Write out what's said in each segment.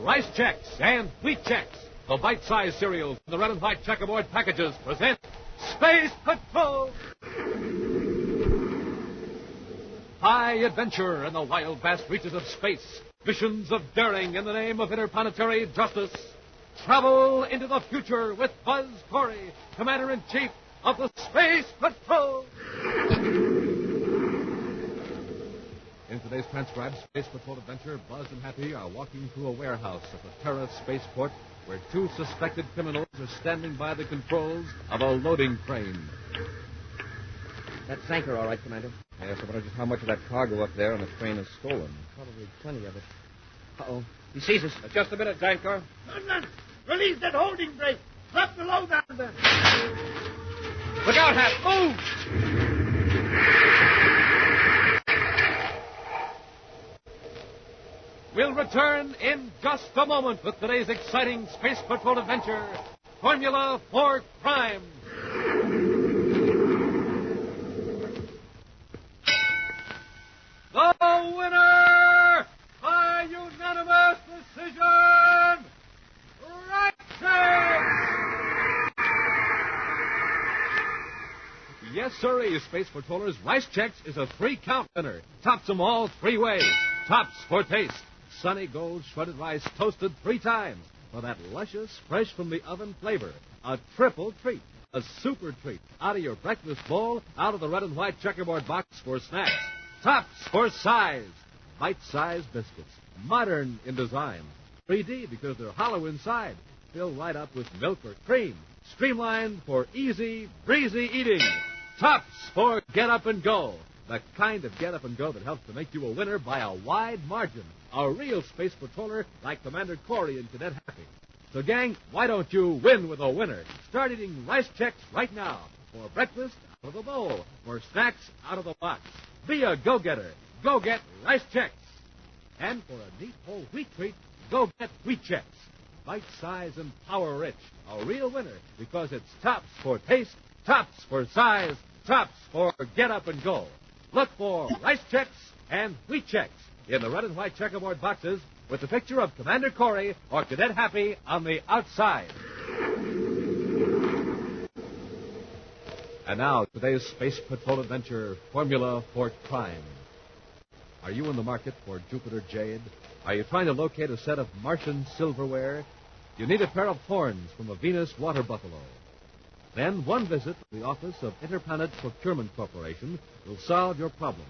Rice Chex and Wheat Chex, the bite-sized cereals in the red and white checkerboard packages, present Space Patrol! High adventure in the wild, vast reaches of space. Missions of daring in the name of interplanetary justice. Travel into the future with Buzz Corey, Commander-in-Chief of the Space Patrol. In today's transcribed Space Patrol adventure, Buzz and Happy are walking through a warehouse at the Terra spaceport where two suspected criminals are standing by the controls of a loading crane. That's Zanker, all right, Commander. Yes, I wonder just how much of that cargo up there on the train is stolen. Probably plenty of it. Uh-oh. He sees us. Just a minute, Zanker. None. Release that holding brake. Drop the load down there. Look out, Hap. Move! We'll return in just a moment with today's exciting Space Patrol adventure, Formula for Crime. The winner by unanimous decision, Rice Chex! Yes, sirree, Space Patrollers, Rice Chex is a 3-count winner. Tops them all 3 ways. Tops for taste. Sunny Gold shredded rice toasted 3 times for that luscious, fresh from the oven flavor. A triple treat. A super treat. Out of your breakfast bowl, out of the red and white checkerboard box for snacks. Tops for size. Bite-sized biscuits. Modern in design. 3D because they're hollow inside. Filled right up with milk or cream. Streamlined for easy, breezy eating. Tops for get up and go. The kind of get up and go that helps to make you a winner by a wide margin. A real Space Patroller like Commander Corey and Cadet Happy. So, gang, why don't you win with a winner? Start eating Rice Chex right now. For breakfast, out of the bowl. For snacks, out of the box. Be a go-getter. Go get Rice Chex. And for a neat whole wheat treat, go get Wheat Chex. Bite-size and power-rich. A real winner because it's tops for taste, tops for size, tops for get up and go. Look for Rice Chex and Wheat Chex in the red and white checkerboard boxes with the picture of Commander Corey or Cadet Happy on the outside. And now, today's Space Patrol adventure, Formula for Crime. Are you in the market for Jupiter Jade? Are you trying to locate a set of Martian silverware? You need a pair of horns from a Venus water buffalo. Then one visit to the office of Interplanet Procurement Corporation will solve your problems.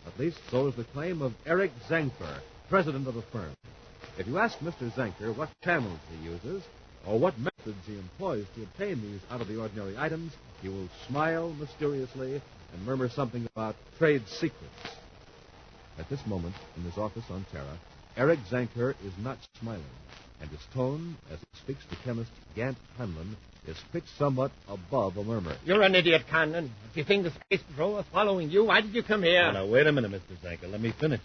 At least so is the claim of Eric Zanker, president of the firm. If you ask Mr. Zanker what channels he uses or what methods he employs to obtain these out-of-the-ordinary items, he will smile mysteriously and murmur something about trade secrets. At this moment, in his office on Terra, Eric Zanker is not smiling, and his tone, as he speaks to chemist Gant Hanlon, is pitched somewhat above a murmur. You're an idiot, Conlon. If you think the Space Patrol is following you, why did you come here? Now, wait a minute, Mr. Zanker. Let me finish.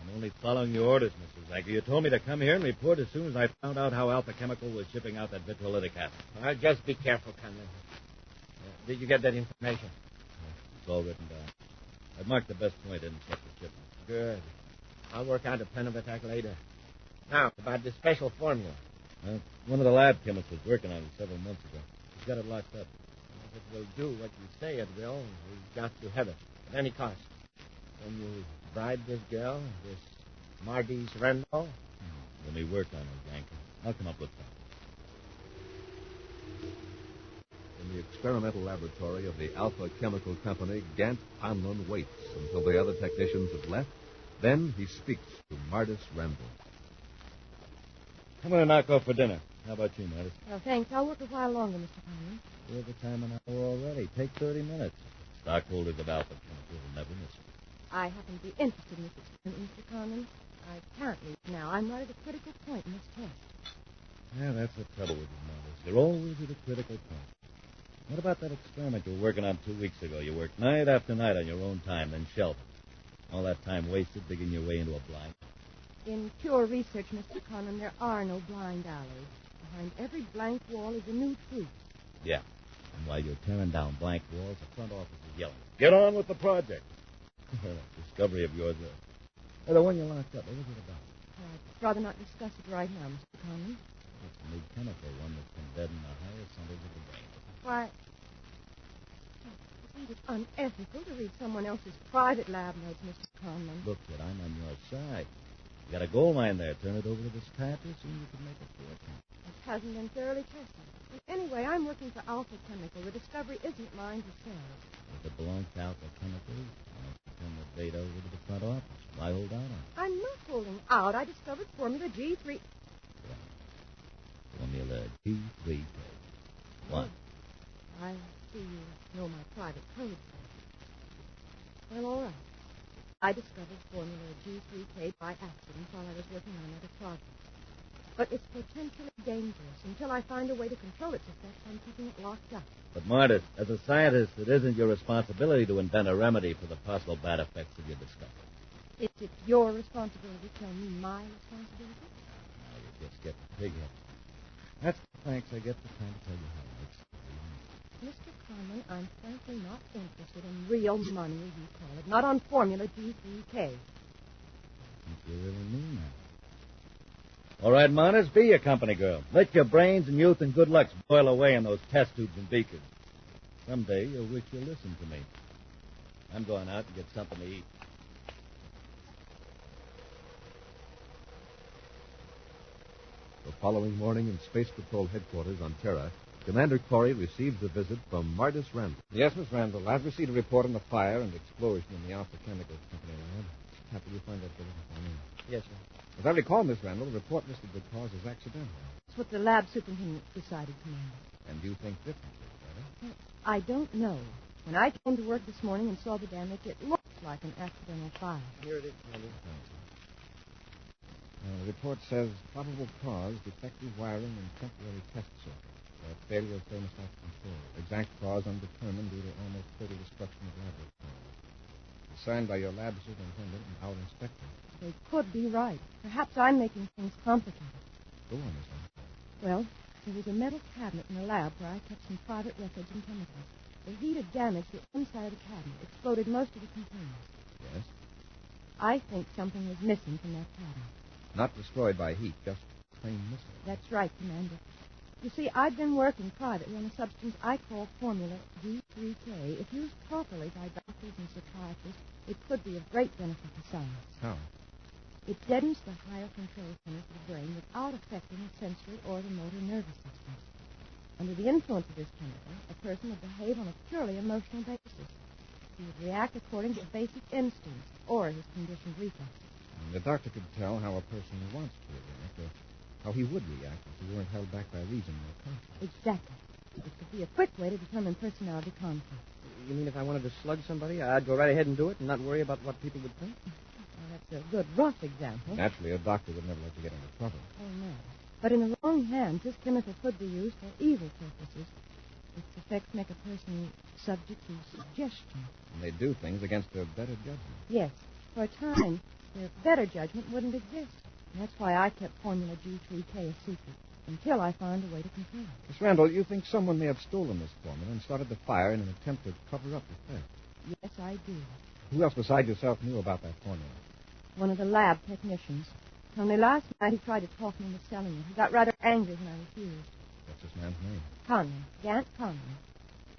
I'm only following your orders, Mr. Zanker. You told me to come here and report as soon as I found out how Alpha Chemical was shipping out that vitrolytic acid. Just be careful, Conlon. Did you get that information? It's all written down. I've marked the best point in such a shipment. Good. I'll work out a plan of attack later. Now, about this special formula. Well, one of the lab chemists was working on it several months ago. He's got it locked up. If it will do what you say it will, we've got to have it at any cost. When you bribe this girl, this Mardis Randall? Let me work on it, Zanker. I'll come up with something. In the experimental laboratory of the Alpha Chemical Company, Gant Hanlon waits until the other technicians have left. Then he speaks to Mardis Randall. I'm going to knock off for dinner. How about you, Mardis? Well, thanks. I'll work a while longer, Mr. Conlon. We're at the time an hour already. Take 30 minutes. Stockholders of Alpha Chemical will never miss it. I happen to be interested in this experiment, Mr. Conlon. I can't leave now. I'm right at a critical point in this test. Yeah, that's the trouble with you, Mardis. You're always at a critical point. What about that experiment you were working on 2 weeks ago? You worked night after night on your own time, then shelved it. All that time wasted digging your way into a blind. In pure research, Mr. Conlon, there are no blind alleys. Behind every blank wall is a new truth. Yeah. And while you're tearing down blank walls, the front office is yelling, "Get on with the project." That discovery of yours, the one you locked up, what was it about? I'd rather not discuss it right now, Mr. Conlon. It's a new chemical, one that can deaden the higher centers of the brain. Why, isn't it unethical to read someone else's private lab notes, Mr. Conlon? Look, kid, I'm on your side. You got a gold mine there. Turn it over to the scientists, and you can make a fortune. It hasn't been thoroughly tested. And anyway, I'm working for Alpha Chemical. The discovery isn't mine to sell. If it belongs to Alpha Chemicals, why don't you turn the data over to the front office? Why hold out on it? I'm not holding out. I discovered Formula G3. Formula G3K. What? I see you know my private code. Well, all right. I discovered Formula G3K by accident while I was working on another project. But it's potentially dangerous. Until I find a way to control its effects, I'm keeping it locked up. But, Martis, as a scientist, it isn't your responsibility to invent a remedy for the possible bad effects of your discovery. Is it your responsibility to tell me my responsibility? Now you're just getting pig-headed. That's the thanks I get for trying to tell you how it makes. Mr. Conlon, I'm frankly not interested in real money, as you call it. Not on Formula G3K. I think you really mean that. All right, Martis, be a company girl. Let your brains and youth and good looks boil away in those test tubes and beakers. Someday you'll wish you listened to me. I'm going out to get something to eat. The following morning in Space Patrol headquarters on Terra, Commander Corey receives a visit from Martis Randall. Yes, Miss Randall. I've received a report on the fire and explosion in the Alpha Chemicals Company lab. How could you find that bulletin for me? Yes, sir. As I recall, Miss Randall, the report listed the cause as accidental. That's what the lab superintendent decided, Commander. And you think differently, Sarah? I don't know. When I came to work this morning and saw the damage, it looked like an accidental fire. Here it is, Commander. The report says probable cause, defective wiring and temporary test circuit. Failure of thermostat control. Exact cause undetermined due to almost total destruction of laboratory. Signed by your lab superintendent and our inspector. They could be right. Perhaps I'm making things complicated. Go on, Miss Randall. Well, there was a metal cabinet in the lab where I kept some private records and chemicals. The heat had damaged the inside of the cabinet, exploded most of the containers. Yes? I think something was missing from that cabinet. Not destroyed by heat, just plain missing. That's right, Commander. You see, I've been working privately on a substance I call Formula G3K. If used properly by doctors and psychiatrists, it could be of great benefit to science. How? It deadens the higher control centers of the brain without affecting the sensory or the motor nervous system. Under the influence of this chemical, a person will behave on a purely emotional basis. He would react according to basic instincts or his conditioned reflexes. And the doctor could tell how a person wants to react, or how he would react if he weren't held back by reason or conscience. Exactly. It could be a quick way to determine personality conflict. You mean if I wanted to slug somebody, I'd go right ahead and do it and not worry about what people would think? Well, that's a good rough example. Naturally, a doctor would never let you get into trouble. Oh, no. But in the wrong hands, this chemical could be used for evil purposes. Its effects make a person subject to suggestion. And they do things against their better judgment. Yes. For a time, their better judgment wouldn't exist. And that's why I kept Formula G3K a secret, until I found a way to control it. Miss Randall, you think someone may have stolen this formula and started the fire in an attempt to cover up the theft? Yes, I do. Who else besides yourself knew about that formula? One of the lab technicians. Only last night he tried to talk me into selling it. He got rather angry when I refused. What's this man's name? Conlon. Gant Conlon.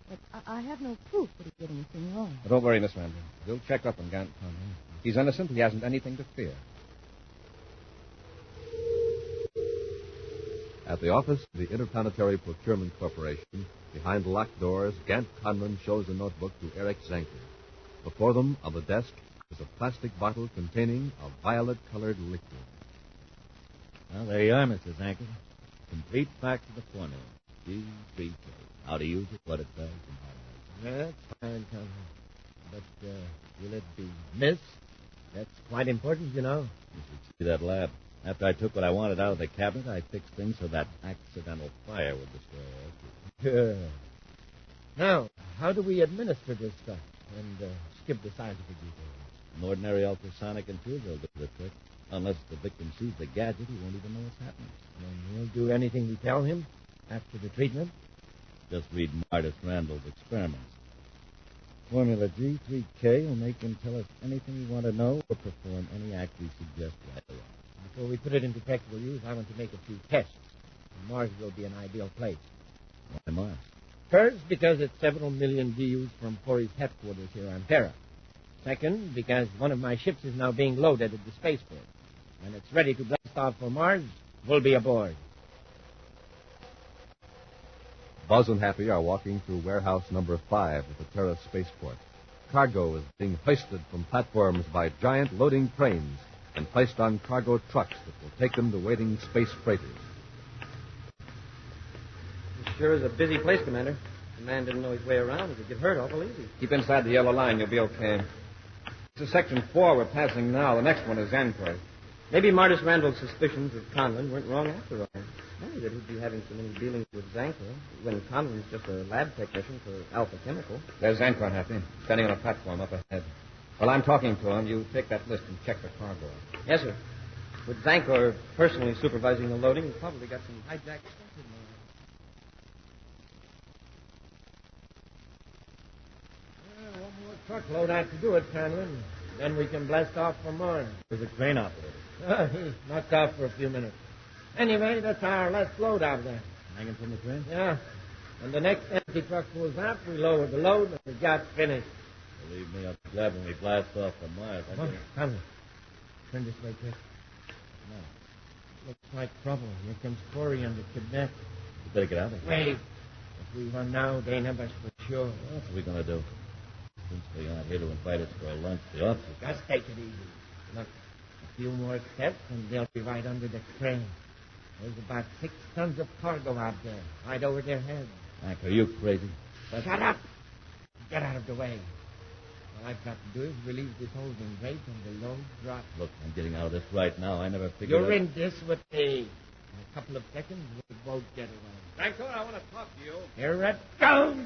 But I have no proof that he did anything wrong. Well, don't worry, Miss Randall. We'll check up on Gant Conlon. He's innocent. He hasn't anything to fear. At the office of the Interplanetary Procurement Corporation, behind locked doors, Gant Conlon shows a notebook to Eric Zanker. Before them, on the desk, is a plastic bottle containing a violet-colored liquid. Well, there you are, Mr. Zanker. Complete facts of the formula. G3K. How to use it, what it does, and how to make it. That's fine, Conlon. But will it be missed? That's quite important, you know. You should see that lab. After I took what I wanted out of the cabinet, I fixed things so that accidental fire would destroy all. Good. Now, how do we administer this stuff and skip the scientific details? An ordinary ultrasonic infuser will do the trick. Unless the victim sees the gadget, he won't even know what's happening. And he'll do anything we tell him after the treatment? Just read Martis Randall's experiments. Formula G3K will make him tell us anything we want to know or perform any act we suggest right away. before we put it into practical use, I want to make a few tests. And Mars will be an ideal place. Why Mars? First, because it's several million views from Corey's headquarters here on Terra. Second, because one of my ships is now being loaded at the spaceport. When it's ready to blast off for Mars, we'll be aboard. Buzz and Happy are walking through warehouse number 5 at the Terra spaceport. Cargo is being hoisted from platforms by giant loading cranes and placed on cargo trucks that will take them to waiting space freighters. It sure is a busy place, Commander. The man didn't know his way around. He could get hurt awful easy. Keep inside the yellow line. You'll be okay. This is Section 4 we're passing now. The next one is Anchor. Maybe Martis Randall's suspicions of Conlon weren't wrong after all. Funny that he'd be having so many dealings with Zanker when Conlon's just a lab technician for Alpha Chemical. There's Anchor, Happy, standing on a platform up ahead. While I'm talking to him, you take that list and check the cargo. Yes, sir. With Zanker personally supervising the loading, he's probably got some hijacked stuff in there. One more truckload out to do it, Conlon. Then we can blast off for Mars. There's a crane operator. He knocked off for a few minutes. Anyway, that's our last load out there. Hanging from the crane? Yeah. When the next empty truck pulls out, we lower the load and the job's finished. Believe me, I'll be glad when we blast off from Mars. Conlon, turn this way, quick. No. Looks like trouble. Here comes Corey under kidnap. You better get out of here. Wait. If we run now, they have us for sure. What are we going to do? Since we aren't here to invite us for a lunch, the officers... Just take it easy. Look, a few more steps and they'll be right under the crane. There's about 6 tons of cargo out there, right over their heads. Hank, are you crazy? Shut up! Get out of the way. All I've got to do is release this holding brake and the load drops. Look, I'm getting out of this right now. I never figured You're out... in this with me. In a couple of seconds, we'll both get away. Anchor, I want to talk to you. Here it goes!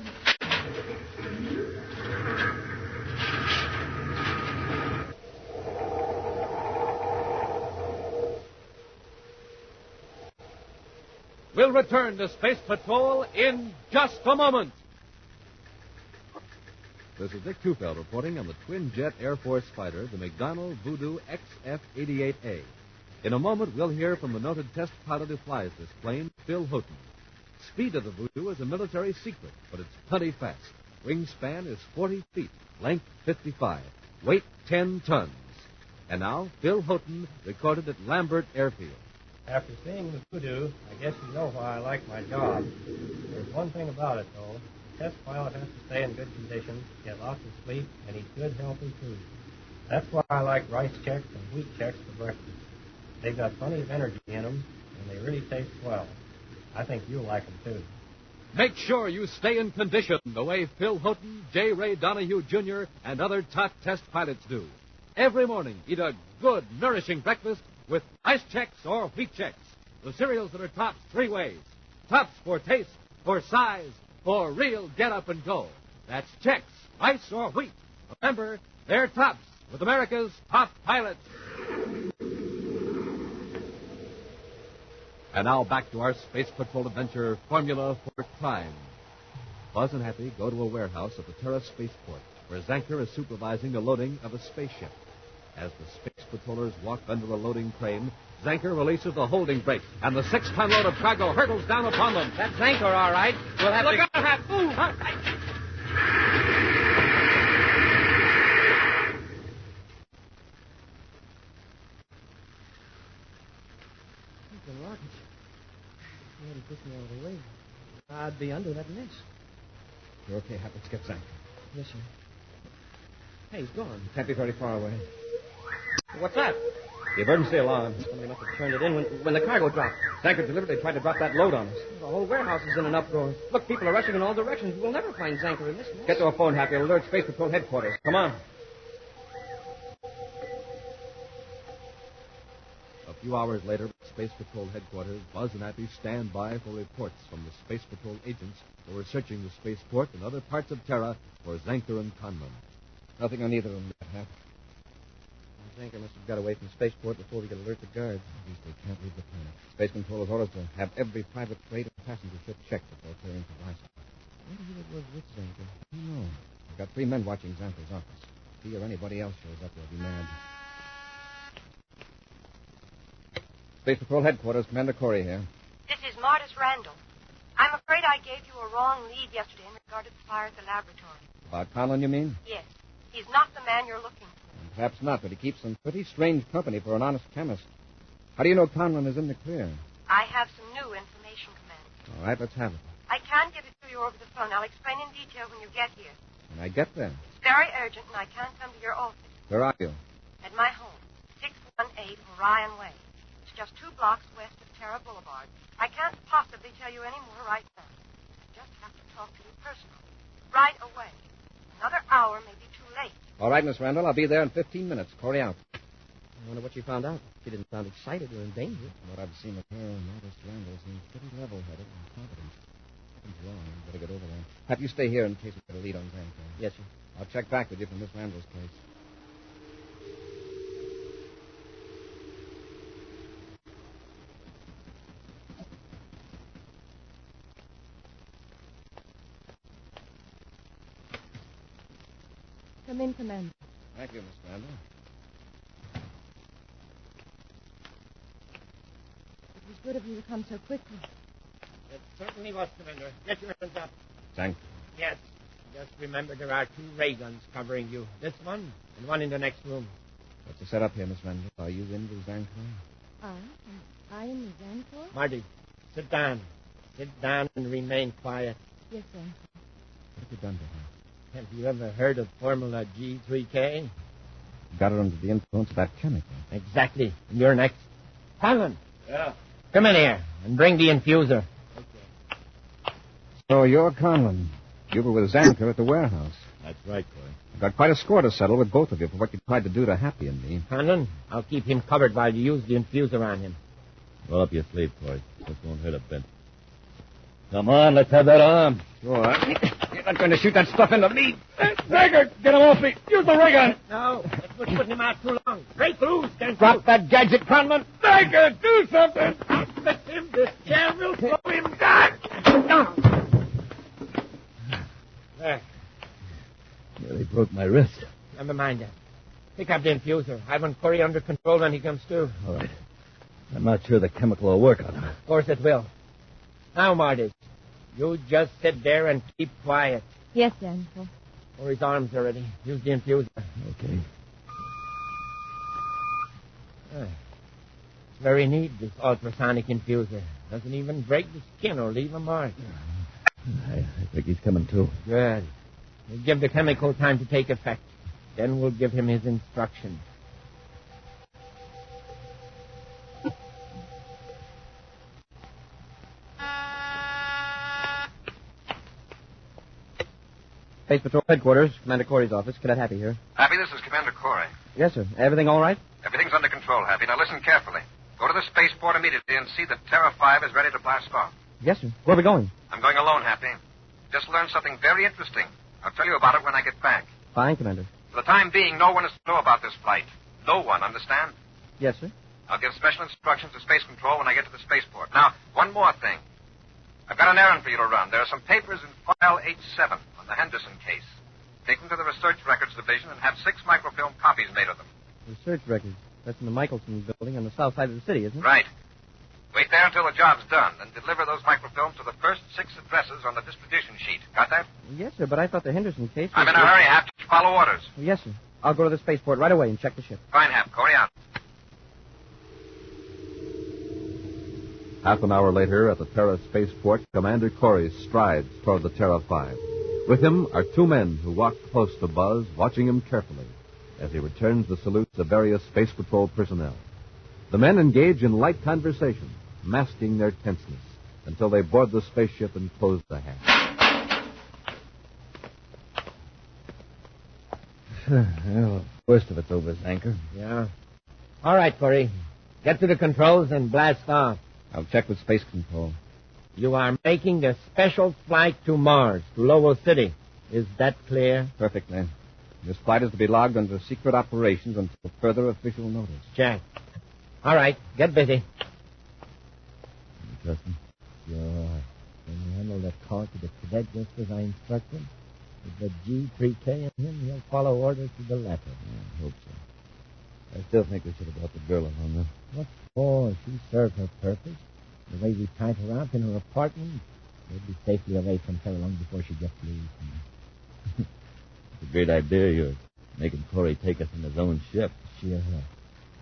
We'll return to Space Patrol in just a moment. This is Dick Tufeld reporting on the twin-jet Air Force fighter, the McDonnell Voodoo XF-88A. In a moment, we'll hear from the noted test pilot who flies this plane, Phil Houghton. Speed of the Voodoo is a military secret, but it's plenty fast. Wingspan is 40 feet, length 55, weight 10 tons. And now, Phil Houghton recorded at Lambert Airfield. After seeing the Voodoo, I guess you know why I like my job. There's one thing about it, though. The test pilot has to stay in good condition, get lots of sleep, and eat good, healthy food. That's why I like rice checks and wheat checks for breakfast. They've got plenty of energy in them, and they really taste well. I think you'll like them, too. Make sure you stay in condition the way Phil Houghton, J. Ray Donahue Jr., and other top test pilots do. Every morning, eat a good, nourishing breakfast with Rice Chex or Wheat Chex, the cereals that are tops 3 ways. Tops for taste, for size, for real get up and go. That's Chex, rice or wheat. Remember, they're tops with America's top pilots. And now back to our Space Patrol adventure, Formula for Crime. Buzz and Happy go to a warehouse at the Terra spaceport, where Zanker is supervising the loading of a spaceship. As the Space Patrollers walk under a loading crane, Zanker releases the holding brake, and the 6-ton load of cargo hurtles down upon them. That's Zanker, all right. We'll have Look to... out, Hap! Ooh, huh? The rockets. He had to push me out of the way. I'd be under that mess. You're okay, Hap. Let's get Zanker. Yes, sir. Hey, he's gone. Can't be very far away. What's that? The emergency alarm. Somebody must have turned it in when the cargo dropped. Zanker deliberately tried to drop that load on us. The whole warehouse is in an uproar. Look, people are rushing in all directions. We'll never find Zanker in this mess. Get to a phone, Happy. Alert Space Patrol headquarters. Come on. A few hours later, at Space Patrol headquarters, Buzz and Happy stand by for reports from the Space Patrol agents who are searching the spaceport and other parts of Terra for Zanker and Conlon. Nothing on either of them yet, Hap. Zanker must have got away from the spaceport before we could alert the guards. At least they can't leave the planet. Space Controller's orders to have every private freight and passenger ship checked before clearing for license. I wonder who it was with Zanker. I don't know. I've got 3 men watching Zanker's office. If he or anybody else shows up, they'll be mad. Space Patrol Headquarters, Commander Corey here. This is Martis Randall. I'm afraid I gave you a wrong lead yesterday in regard to the fire at the laboratory. About Conlon, you mean? Yes. He's not the man you're looking for. Perhaps not, but he keeps some pretty strange company for an honest chemist. How do you know Conlon is in the clear? I have some new information, Commander. All right, let's have it. I can't give it to you over the phone. I'll explain in detail when you get here. When I get there. It's very urgent, and I can't come to your office. Where are you? At my home, 618 Orion Way. It's just 2 blocks west of Terra Boulevard. I can't possibly tell you any more right now. I just have to talk to you personally. Right away. Another hour may be too late. All right, Miss Randall. I'll be there in 15 minutes. Corey out. I wonder what you found out. She didn't sound excited or in danger. From what I've seen of her, Martis Randall seems pretty level-headed and competent. Something's wrong. Better get over there. Have you stay here in case we get a lead on Zanko. Yes, sir. I'll check back with you from Miss Randall's place. Come in, Commander. Thank you, Miss Randall. It was good of you to come so quickly. It certainly was, Commander. Get your hands up. Thank you. Yes. Just remember there are 2 ray guns covering you. This one and one in the next room. What's the setup here, Miss Randall? Are you in with Zanko? I am the Zantor? Marty, sit down. Sit down and remain quiet. Yes, sir. What have you done to her? Have you ever heard of Formula G3K? Got her under the influence of that chemical. Exactly. And you're next. Conlon. Yeah. Come in here and bring the infuser. So you're Conlon. You were with Zanker at the warehouse. That's right, Corey. I've got quite a score to settle with both of you for what you tried to do to Happy and me. Conlon, I'll keep him covered while you use the infuser on him. Roll up your sleeve, Corey. This won't hurt a bit. Come on, let's have that arm. Sure. You're not going to shoot that stuff into me. Zanker, get him off me. Use the ray gun. No, it was putting him out too long. Break loose, then. Drop that gadget, Conlon. Zanker, do something. Let him. This jam will slow him down. There. Nearly broke my wrist. Never mind that. Pick up the infuser. I want Corey under control when he comes to. All right. I'm not sure the chemical will work on him. Of course it will. Now, Marty, you just sit there and keep quiet. Yes, Zantor. Or his arms are ready. Use the infuser. Okay. It's very neat, this ultrasonic infuser. Doesn't even break the skin or leave a mark. I think he's coming to. Good. We'll give the chemical time to take effect. Then we'll give him his instructions. Space Patrol Headquarters, Commander Corey's office. Cadet Happy here. Happy, this is Commander Corey. Yes, sir. Everything all right? Everything's under control, Happy. Now listen carefully. Go to the spaceport immediately and see that Terra 5 is ready to blast off. Yes, sir. Where are we going? I'm going alone, Happy. Just learned something very interesting. I'll tell you about it when I get back. Fine, Commander. For the time being, no one is to know about this flight. No one, understand? Yes, sir. I'll give special instructions to Space Control when I get to the spaceport. Now, one more thing. I've got an errand for you to run. There are some papers in file H7 on the Henderson case. Take them to the Research Records Division and have 6 microfilm copies made of them. Research records. That's in the Michelson building on the south side of the city, isn't it? Right. Wait there until the job's done, and deliver those microfilms to the first 6 addresses on the distribution sheet. Got that? Yes, sir, but I thought the Henderson case was... I'm in a hurry. I have to follow orders. Yes, sir. I'll go to the spaceport right away and check the ship. Fine, Hap. Corey out. Half an hour later, at the Terra spaceport, Commander Corey strides toward the Terra 5. With him are 2 men who walk close to Buzz, watching him carefully as he returns the salutes of various Space Patrol personnel. The men engage in light conversation, masking their tenseness, until they board the spaceship and close the hatch. Well, worst of it's over, Zanker. Yeah. All right, Corey. Get to the controls and blast off. I'll check with Space Control. You are making a special flight to Mars, to Lowell City. Is that clear? Perfectly. This flight is to be logged under secret operations until further official notice. Check. All right, get busy. You trust him? Sure. Can you handle that call to the cadet just as I instructed? With the G3K in him, he'll follow orders to the letter. I hope so. I still think we should have brought the girl along, though. What for? She served her purpose. The way we tied her up in her apartment, we'll be safely away from her long before she gets loose. It's a great idea, you're making Corey take us in his own ship. Sure.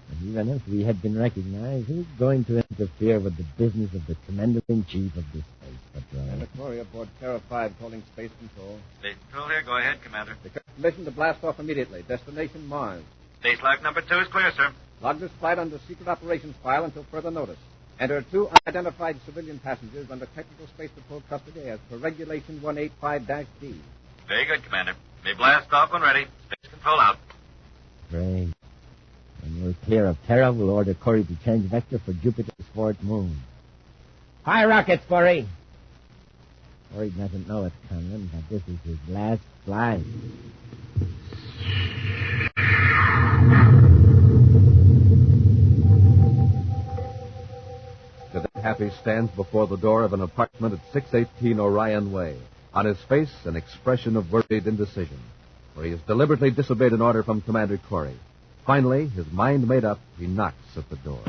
And even if we had been recognized, who's going to interfere with the business of the Commander-in-Chief of the Space Patrol? Commander Corey aboard Terra 5 calling Space Control. Space Control here. Go ahead, Commander. Mission to blast off immediately. Destination Mars. Space lock number 2 is clear, sir. Log this flight under secret operations file until further notice. Enter 2 unidentified civilian passengers under Technical Space Patrol custody as per Regulation 185-D. Very good, Commander. May blast off when ready. Space Control out. Great. When we're clear of Terra, we'll order Corey to change vector for Jupiter's fourth moon. Fire rockets, Corey! Corey doesn't know it, Conlon, but this is his last flight. Cadet Happy stands before the door of an apartment at 618 Orion Way. On his face, an expression of worried indecision, for he has deliberately disobeyed an order from Commander Corey. Finally, his mind made up, he knocks at the door.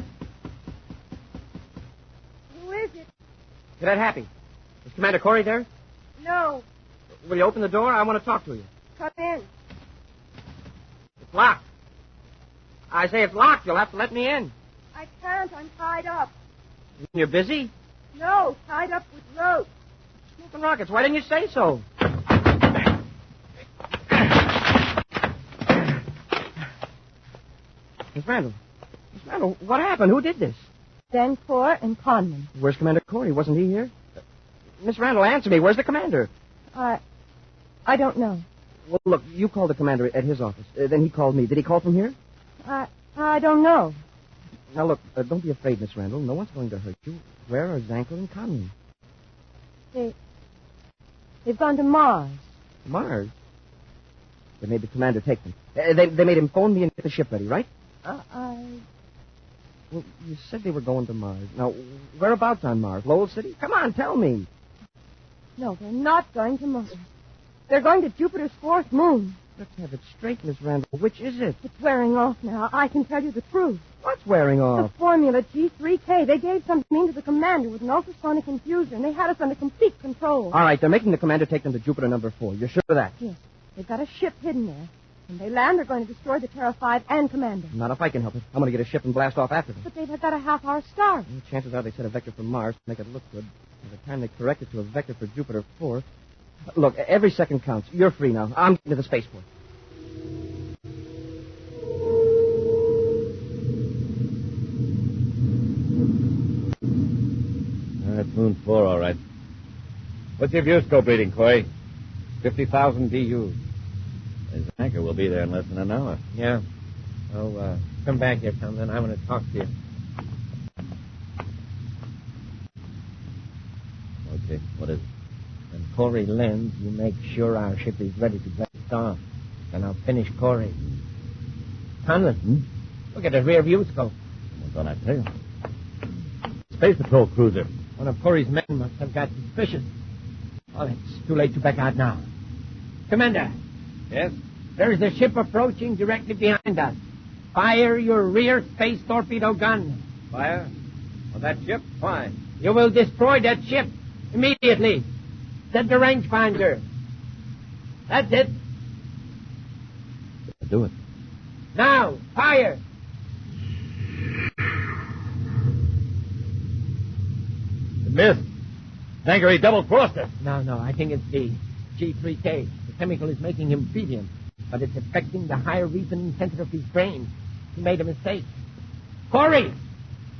Who is it? Cadet Happy. Is Commander Corey there? No. Will you open the door? I want to talk to you. Come in. It's locked. I say it's locked. You'll have to let me in. I can't. I'm tied up. You're busy? No, tied up with rope. Smoking rockets. Why didn't you say so? Miss Randall. Miss Randall, what happened? Who did this? Zancor and Conlon. Where's Commander Corey? Wasn't he here? Miss Randall, answer me. Where's the commander? I don't know. Well, look, you called the commander at his office. Then he called me. Did he call from here? I don't know. Now, look, don't be afraid, Miss Randall. No one's going to hurt you. Where are Zancor and Conlon? They've gone to Mars. Mars? They made the commander take them. They made him phone me and get the ship ready, right? Well, you said they were going to Mars. Now, whereabouts on Mars? Lowell City? Come on, tell me. No, they're not going to Mars. They're going to Jupiter's fourth moon. Let's have it straight, Miss Randall. Which is it? It's wearing off now. I can tell you the truth. What's wearing off? The formula G3K. They gave something to the commander with an ultrasonic infusion. They had us under complete control. All right, they're making the commander take them to Jupiter number 4. You're sure of that? Yes. They've got a ship hidden there. When they land, they're going to destroy the Terra 5 and commander. Not if I can help it. I'm going to get a ship and blast off after them. But they've got a half-hour start. Well, chances are they set a vector from Mars to make it look good. By the time they correct it to a vector for Jupiter 4... Look, every second counts. You're free now. I'm getting to the spaceport. That's Moon 4, all right. What's your viewscope reading, Corey? 50,000 DU. His anchor will be there in less than an hour. Yeah. Oh, come back here, Conlon. I want to talk to you. Okay, what is it? When Corey lands, you make sure our ship is ready to blast off. Then I'll finish Corey. Conlon, look at the rear view scope. What's on that tail? Space Patrol cruiser. One of Corey's men must have got suspicious. Oh, it's too late to back out now. Commander. Yes? There is a ship approaching directly behind us. Fire your rear space torpedo gun. Fire? On that ship? Fine. You will destroy that ship immediately. Set the rangefinder. That's it. Do it. Now, fire. It missed. Tankery double-crossed us. No, I think it's the G3K. The chemical is making him obedient, but it's affecting the higher reasoning center of his brain. He made a mistake. Corey,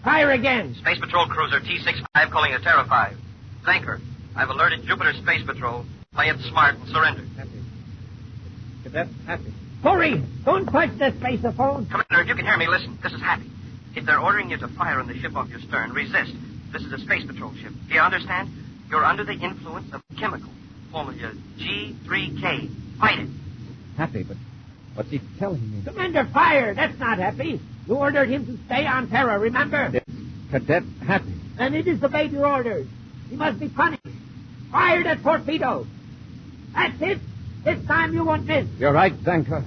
fire again. Space Patrol Cruiser T-65 calling a Terra 5. Zancor, I've alerted Jupiter Space Patrol. Play it smart and surrender. Happy. Cadet Happy. Corey, don't touch the spaceophone. Commander, if you can hear me, listen. This is Happy. If they're ordering you to fire on the ship off your stern, resist. This is a Space Patrol ship. Do you understand? You're under the influence of chemical. Formula G3K. Fight it. Happy, but what's he telling me? Commander, fire. That's not Happy. You ordered him to stay on Terra, remember? It's Cadet Happy. And he disobeyed your orders. He must be punished. Fire that torpedo. That's it. This time you won't miss. You're right, Zancor.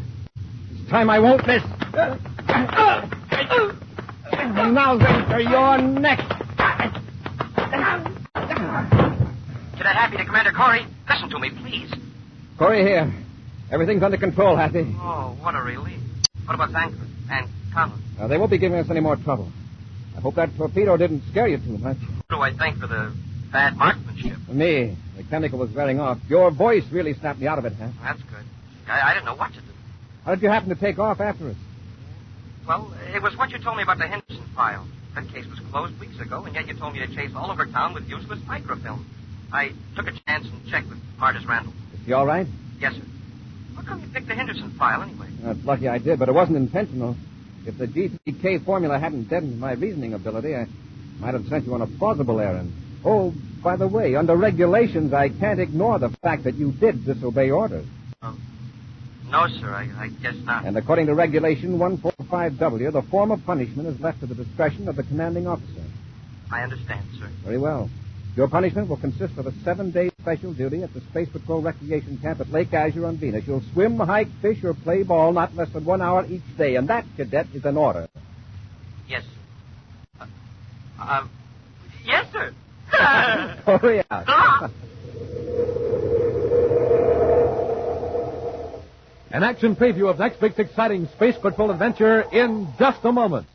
This time I won't miss. Now then for your neck. Cadet Happy to Commander Corey. Listen to me, please. Corey here. Everything's under control, Happy. Oh, what a relief. What about Zanker and Conlon? They won't be giving us any more trouble. I hope that torpedo didn't scare you too much. What do I think for the bad marksmanship? Me. The chemical was wearing off. Your voice really snapped me out of it, Hap. That's good. I didn't know what to do. How did you happen to take off after us? Well, it was what you told me about the Henderson file. That case was closed weeks ago, and yet you told me to chase all over town with useless microfilm. I took a chance and checked with Martis Randall. Is she all right? Yes, sir. How come you picked the Henderson file, anyway? It's lucky I did, but it wasn't intentional. If the GTK formula hadn't deadened my reasoning ability, I might have sent you on a plausible errand. Oh, by the way, under regulations, I can't ignore the fact that you did disobey orders. No, sir, I guess not. And according to Regulation 145W, the form of punishment is left to the discretion of the commanding officer. I understand, sir. Very well. Your punishment will consist of a 7-day special duty at the Space Patrol Recreation Camp at Lake Azure on Venus. You'll swim, hike, fish, or play ball not less than 1 hour each day, and that, cadet, is an order. Yes, sir. Yes, sir. Hurry out. An action preview of next week's exciting Space Patrol adventure in just a moment.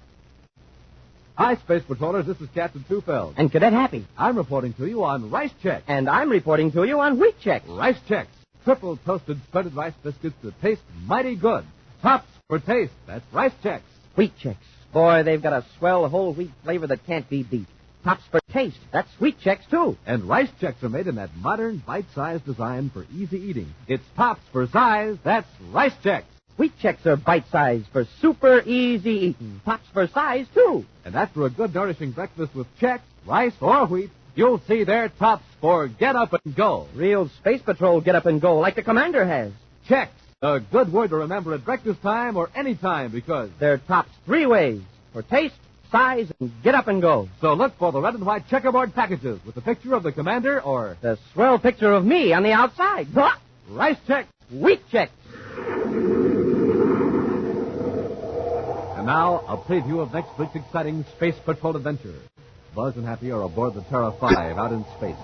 Hi, Space Patrollers. This is Captain Tufeld. And Cadet Happy. I'm reporting to you on Rice Chex. And I'm reporting to you on Wheat Chex. Rice Chex. Triple toasted spreaded rice biscuits that taste mighty good. Tops for taste. That's Rice Chex. Wheat Chex. Boy, they've got a swell whole wheat flavor that can't be beat. Tops for taste. That's Wheat Chex, too. And Rice Chex are made in that modern, bite-sized design for easy eating. It's tops for size. That's Rice Chex. Wheat Chex are bite-sized for super easy eating. Tops for size, too. And after a good, nourishing breakfast with Chex, rice, or wheat, you'll see their tops for get up and go. Real Space Patrol get up and go, like the Commander has. Chex, a good word to remember at breakfast time or any time, because they're tops 3 ways: for taste, size, and get up and go. So look for the red and white checkerboard packages with the picture of the Commander or the swell picture of me on the outside. Rice Chex. Wheat Chex. And now, a preview of next week's exciting Space Patrol adventure. Buzz and Happy are aboard the Terra 5 out in space.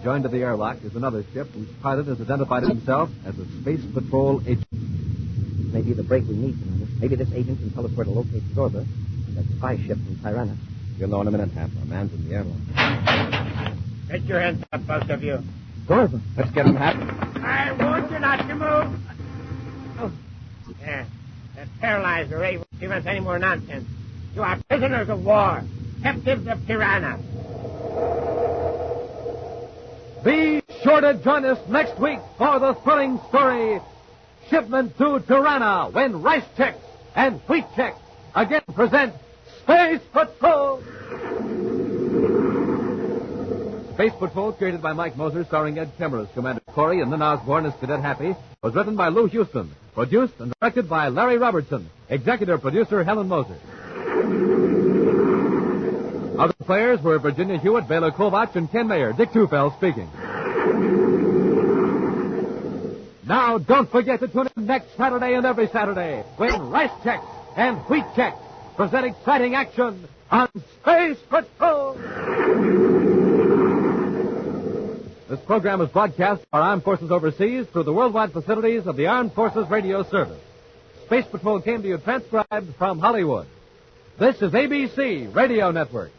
Joined to the airlock is another ship whose pilot has identified himself as a Space Patrol agent. Maybe the break we need, Commander. Maybe this agent can tell us where to locate Zorba, that spy ship from Tirana. You'll know in a minute, Hap. Our man's in the airlock. Get your hands up, both of you. Zorba. Let's get him, Hap. I warned you not to move. Oh, yeah. That paralyzer ray won't give us any more nonsense. You are prisoners of war, captives of Tirana. Be sure to join us next week for the thrilling story, Shipment to Tirana, when Rice Chex and Wheat Chex again present Space Patrol. Space Patrol, created by Mike Moser, starring Ed Kemmer as Commander Corey and Lynn Osborne as Cadet Happy, was written by Lou Houston, produced and directed by Larry Robertson, executive producer Helen Moser. Other players were Virginia Hewitt, Bela Kovach, and Ken Mayer. Dick Tufeld speaking. Now, don't forget to tune in next Saturday and every Saturday when Rice Chex and Wheat Chex present exciting action on Space Patrol. This program is broadcast by Armed Forces overseas through the worldwide facilities of the Armed Forces Radio Service. Space Patrol came to you transcribed from Hollywood. This is ABC Radio Network.